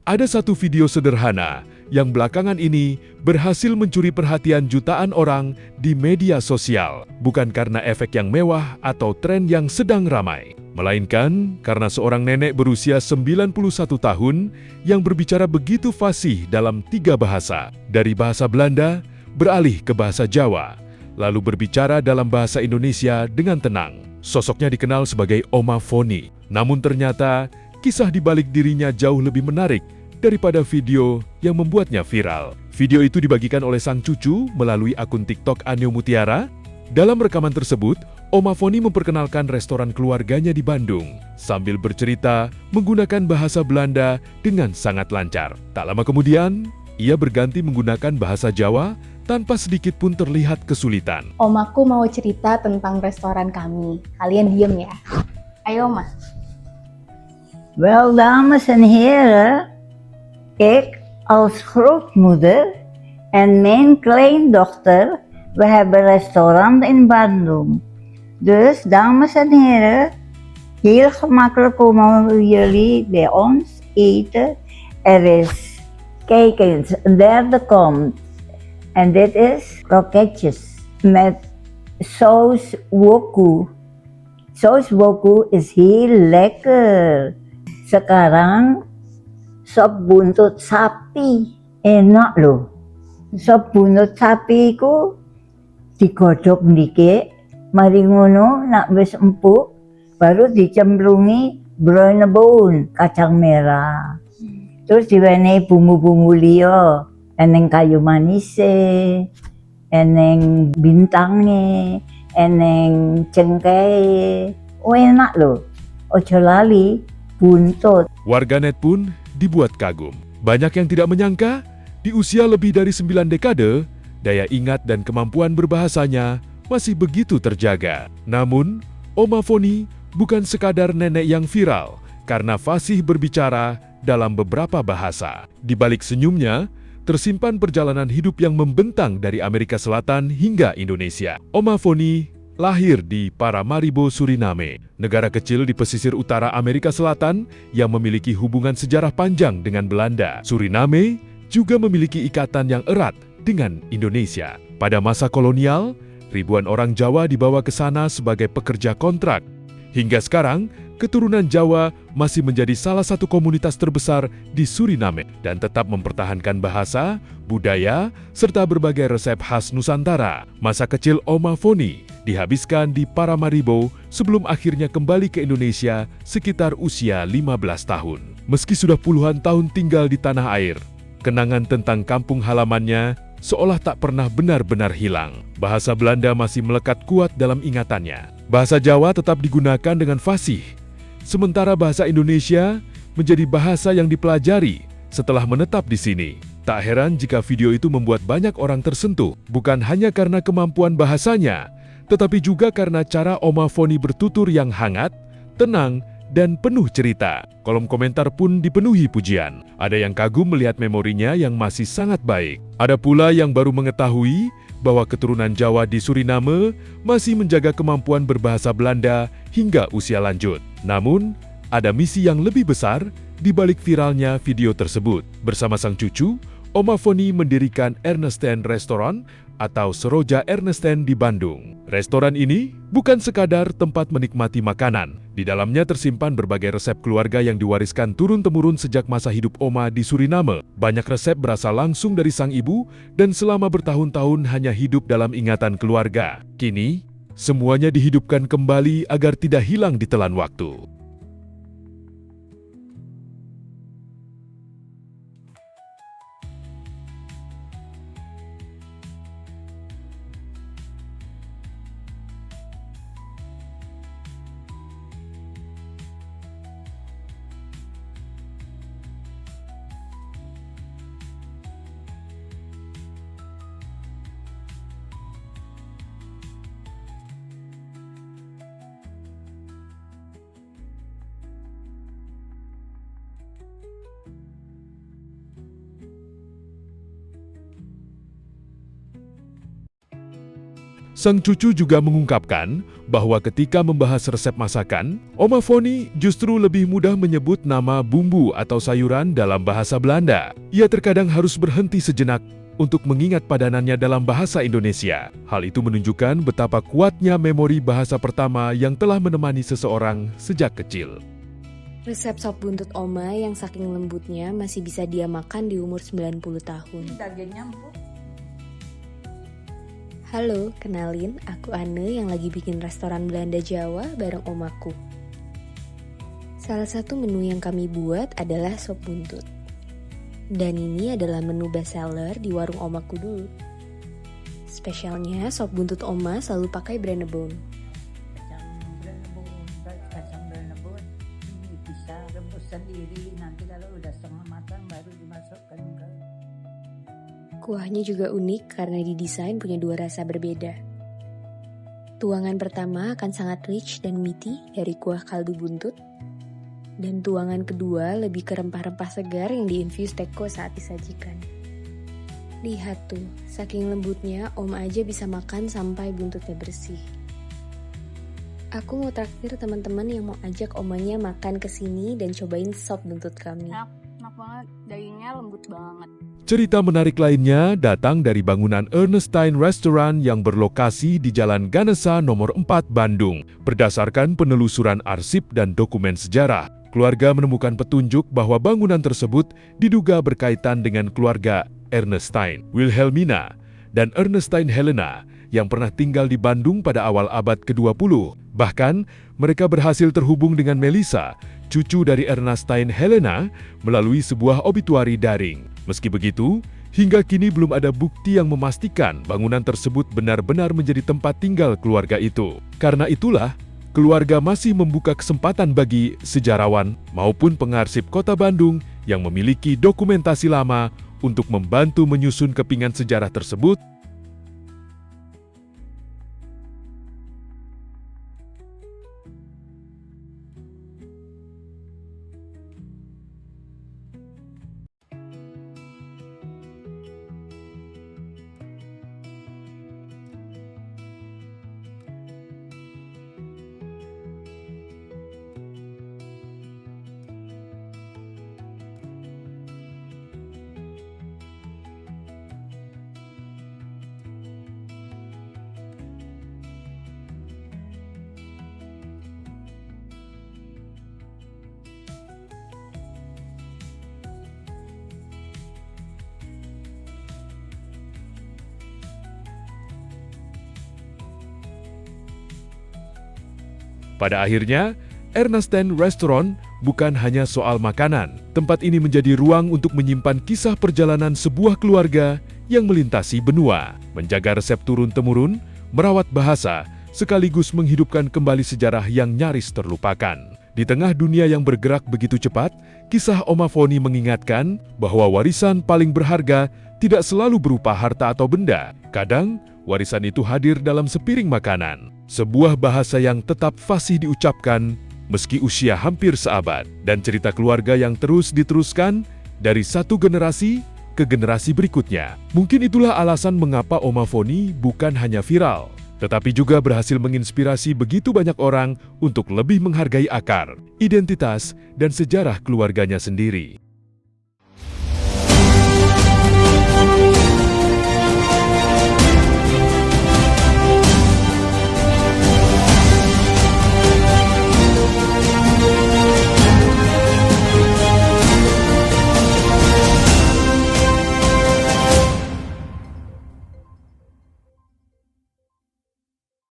Ada satu video sederhana yang belakangan ini berhasil mencuri perhatian jutaan orang di media sosial, bukan karena efek yang mewah atau tren yang sedang ramai, melainkan karena seorang nenek berusia 91 tahun yang berbicara begitu fasih dalam 3 bahasa, dari bahasa Belanda beralih ke bahasa Jawa, lalu berbicara dalam bahasa Indonesia dengan tenang. Sosoknya dikenal sebagai Oma Foni, namun ternyata kisah di balik dirinya jauh lebih menarik daripada video yang membuatnya viral. Video itu dibagikan oleh sang cucu melalui akun TikTok Anio Mutiara. Dalam rekaman tersebut, Oma Foni memperkenalkan restoran keluarganya di Bandung sambil bercerita menggunakan bahasa Belanda dengan sangat lancar. Tak lama kemudian, ia berganti menggunakan bahasa Jawa tanpa sedikit pun terlihat kesulitan. Omaku mau cerita tentang restoran kami. Kalian diem ya. Ayo, Oma. Wel, dames en heren, ik als grootmoeder en mijn kleindochter, we hebben een restaurant in Bandung. Dus, dames en heren, heel gemakkelijk komen jullie bij ons eten. Er is, kijk eens, een derde komt. En dit is kroketjes met saus woku. Saus woku is heel lekker. Sekarang sop buntut sapi, enak loh. Sop buntut sapi ku digodhog dikit, mari ngono nak wis empuk, baru dicemplungi brenebon, kacang merah. Terus diwenehi bumbu-bumbu liya, eneng kayu manise, eneng bintange, eneng cengkeh. Oh enak loh. Ojo lali buntut. Warganet pun dibuat kagum. Banyak yang tidak menyangka, di usia lebih dari 9 dekade, daya ingat dan kemampuan berbahasanya masih begitu terjaga. Namun, Oma Foni bukan sekadar nenek yang viral karena fasih berbicara dalam beberapa bahasa. Di balik senyumnya, tersimpan perjalanan hidup yang membentang dari Amerika Selatan hingga Indonesia. Oma Foni lahir di Paramaribo, Suriname, negara kecil di pesisir utara Amerika Selatan yang memiliki hubungan sejarah panjang dengan Belanda. Suriname juga memiliki ikatan yang erat dengan Indonesia. Pada masa kolonial, ribuan orang Jawa dibawa ke sana sebagai pekerja kontrak. Hingga sekarang, keturunan Jawa masih menjadi salah satu komunitas terbesar di Suriname dan tetap mempertahankan bahasa, budaya, serta berbagai resep khas Nusantara. Masa kecil Oma Foni dihabiskan di Paramaribo sebelum akhirnya kembali ke Indonesia sekitar usia 15 tahun. Meski sudah puluhan tahun tinggal di tanah air, kenangan tentang kampung halamannya seolah tak pernah benar-benar hilang. Bahasa Belanda masih melekat kuat dalam ingatannya. Bahasa Jawa tetap digunakan dengan fasih, sementara bahasa Indonesia menjadi bahasa yang dipelajari setelah menetap di sini. Tak heran jika video itu membuat banyak orang tersentuh, bukan hanya karena kemampuan bahasanya, tetapi juga karena cara Oma Foni bertutur yang hangat, tenang, dan penuh cerita. Kolom komentar pun dipenuhi pujian. Ada yang kagum melihat memorinya yang masih sangat baik. Ada pula yang baru mengetahui bahwa keturunan Jawa di Suriname masih menjaga kemampuan berbahasa Belanda hingga usia lanjut. Namun, ada misi yang lebih besar di balik viralnya video tersebut. Bersama sang cucu, Oma Foni mendirikan Ernestine Restaurant atau Seroja Ernestine di Bandung. Restoran ini bukan sekadar tempat menikmati makanan. Di dalamnya tersimpan berbagai resep keluarga yang diwariskan turun-temurun sejak masa hidup Oma di Suriname. Banyak resep berasal langsung dari sang ibu dan selama bertahun-tahun hanya hidup dalam ingatan keluarga. Kini, semuanya dihidupkan kembali agar tidak hilang ditelan waktu. Sang cucu juga mengungkapkan bahwa ketika membahas resep masakan, Oma Foni justru lebih mudah menyebut nama bumbu atau sayuran dalam bahasa Belanda. Ia terkadang harus berhenti sejenak untuk mengingat padanannya dalam bahasa Indonesia. Hal itu menunjukkan betapa kuatnya memori bahasa pertama yang telah menemani seseorang sejak kecil. Resep sop buntut Oma yang saking lembutnya masih bisa dia makan di umur 90 tahun. Dagingnya empuk. Halo, kenalin, aku Anne yang lagi bikin restoran Belanda Jawa bareng omaku. Salah satu menu yang kami buat adalah sop buntut. Dan ini adalah menu bestseller di warung omaku dulu. Spesialnya sop buntut Oma selalu pakai Brennebone. Kacang Brennebone ini bisa rebus sendiri, nanti kalau udah setengah matang baru dimasukkan ke. Kuahnya juga unik karena didesain punya dua rasa berbeda. Tuangan pertama akan sangat rich dan meaty dari kuah kaldu buntut. Dan tuangan kedua lebih ke rempah-rempah segar yang diinfuse teko saat disajikan. Lihat tuh, saking lembutnya Om aja bisa makan sampai buntutnya bersih. Aku mau traktir teman-teman yang mau ajak omanya makan ke sini dan cobain sop buntut kami. Enak banget, dagingnya lembut banget. Cerita menarik lainnya datang dari bangunan Ernestine Restaurant yang berlokasi di Jalan Ganesa nomor 4 Bandung. Berdasarkan penelusuran arsip dan dokumen sejarah, keluarga menemukan petunjuk bahwa bangunan tersebut diduga berkaitan dengan keluarga Ernestine, Wilhelmina, dan Ernestine Helena yang pernah tinggal di Bandung pada awal abad ke-20. Bahkan, mereka berhasil terhubung dengan Melissa, cucu dari Ernestine Helena, melalui sebuah obituari daring. Meski begitu, hingga kini belum ada bukti yang memastikan bangunan tersebut benar-benar menjadi tempat tinggal keluarga itu. Karena itulah, keluarga masih membuka kesempatan bagi sejarawan maupun pengarsip Kota Bandung yang memiliki dokumentasi lama untuk membantu menyusun kepingan sejarah tersebut. Pada akhirnya, Ernestine Restaurant bukan hanya soal makanan. Tempat ini menjadi ruang untuk menyimpan kisah perjalanan sebuah keluarga yang melintasi benua, menjaga resep turun-temurun, merawat bahasa, sekaligus menghidupkan kembali sejarah yang nyaris terlupakan. Di tengah dunia yang bergerak begitu cepat, kisah Oma Foni mengingatkan bahwa warisan paling berharga tidak selalu berupa harta atau benda. Kadang, warisan itu hadir dalam sepiring makanan. Sebuah bahasa yang tetap fasih diucapkan meski usia hampir seabad, dan cerita keluarga yang terus diteruskan dari satu generasi ke generasi berikutnya. Mungkin itulah alasan mengapa Oma Foni bukan hanya viral, tetapi juga berhasil menginspirasi begitu banyak orang untuk lebih menghargai akar, identitas, dan sejarah keluarganya sendiri.